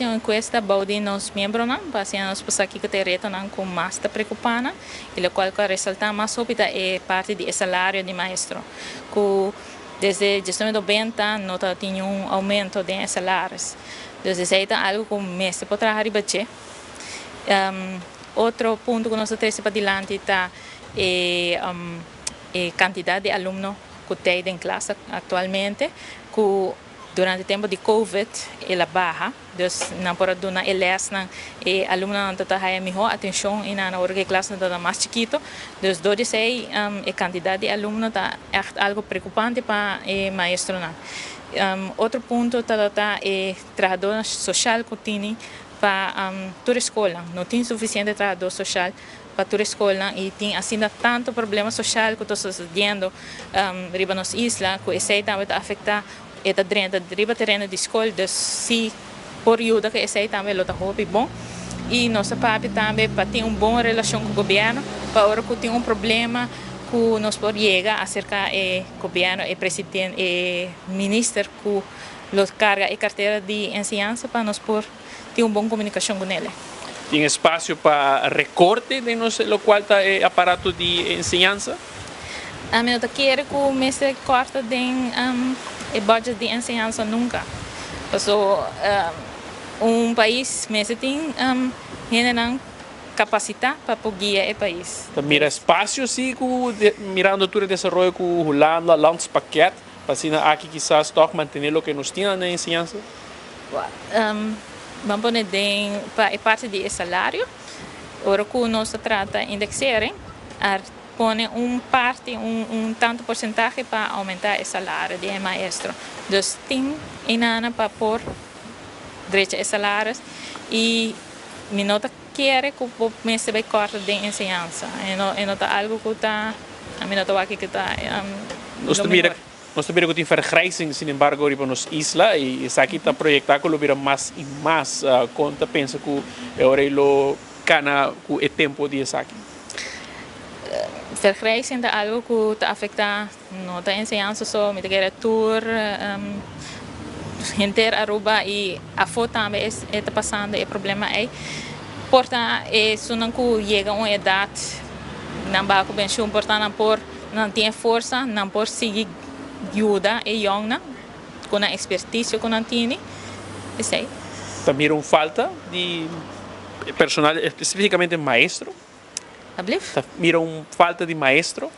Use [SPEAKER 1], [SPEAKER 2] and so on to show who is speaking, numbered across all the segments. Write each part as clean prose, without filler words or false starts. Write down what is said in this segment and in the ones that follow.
[SPEAKER 1] Uma encuesta de nos membros, para nós passar aqui que tem reto com mais está preocupando, e o qual ressalta mais sobre é parte do salário de maestro. Que desde 1990 não tinha aumento de salários. Então, isso é algo que o mestre pode trabalhar. Outro ponto que nós temos para adiante está a quantidade de alunos que tem em classe atualmente, que durante o tempo de Covid ela baixa, então não pode dar eles e alunos não têm melhor atenção e na hora que a classe está mais chiquito, então do sei a quantidade de alunos está algo preocupante para o maestro. Outro ponto está é trabalhador social que tem para toda a escola, não tem suficiente trabalhador social para toda a escola e tem assim tanto problema social que está sucedendo riba nas islas, que isso também afeta eta driba terreno de escola, então se por ajuda que esse também está bom e nossa papi também para ter uma boa relação com o governo, para hora que tem problema que nós podemos chegar acerca do governo e presidente e ministro que los carga a carteira de ensinança para nós por ter uma boa comunicação com ele.
[SPEAKER 2] Tem espaço para recorte de no qual está o aparato de ensinança?
[SPEAKER 1] A minha quer que o mestre corta o budget de ensinança nunca. So, país mestre tem capacidade para guiar o país.
[SPEAKER 2] Mira espaço sim, mirando todo o desenvolvimento com o landspakket, para assim aqui quizás toch manter o que nós temos na ensinança.
[SPEAKER 1] Vamos poner para parte do salário, ora que nós trata de indexar, põe parte, tanto porcentagem para aumentar o salário do maestro. Então, tem inana para pôr direito a salários e me nota quer que o mestre vai cortar de ensinança. E nota algo que está, a mim nota aqui que está.
[SPEAKER 2] Nós também temos vergrijzing, sin embargo, riba nos isla e aqui está projetado que vira mais e mais conta pensa que agora ele cana com o tempo de aqui.
[SPEAKER 1] Vergrijzing é algo que afeta não a ensinança só, me quer tour inteiro Aruba e a foto também está passando e problema é porta é se não que chega uma idade não vai bem importante por não tem força não por seguir ajuda e jong com a expertise que não tem isso aí.
[SPEAKER 2] Também falta de personal especificamente maestro. Mira falta de maestro?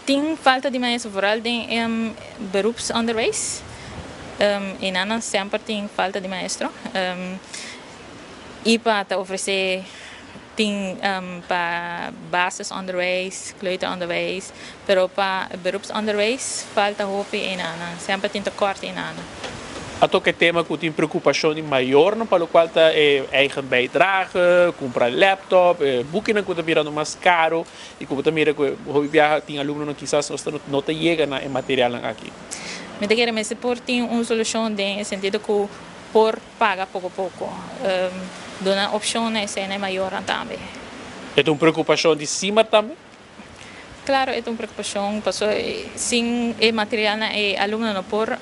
[SPEAKER 1] Tem falta de maestro vooral em beroepsonderwijs. E Nana sempre tem falta de maestro. E para oferecer tem para basisonderwijs, kleuteronderwijs, pero para beroepsonderwijs falta hoop in Nana. Sempre tem tekort in Nana.
[SPEAKER 2] Ato que tema que tem preocupação maior, para o qual está eigen bijdrage, comprar laptop, boeken que está virando mais caro e como também que o viaja tem aluno que quizás não te chega na material aqui.
[SPEAKER 1] Me quero mas por tem uma solução de sentido que por paga pouco a pouco, dona opção é maior também.
[SPEAKER 2] É uma preocupação de cima também?
[SPEAKER 1] Claro, é uma preocupação, porque sem o material e aluno não por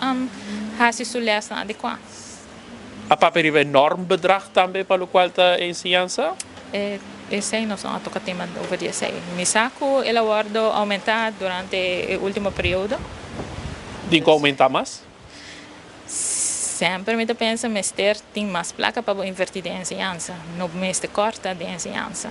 [SPEAKER 1] hace su lessen adequado.
[SPEAKER 2] A papel é enorme bedrag também para o qual está a ensinança?
[SPEAKER 1] Esse não são a tocar tema over esse. Mi saco ele guardo aumentar durante o último período.
[SPEAKER 2] Tem que aumentar mais?
[SPEAKER 1] Sempre me pensa, mas tem mais placa para invertir de ensinança, não me corta de ensinança.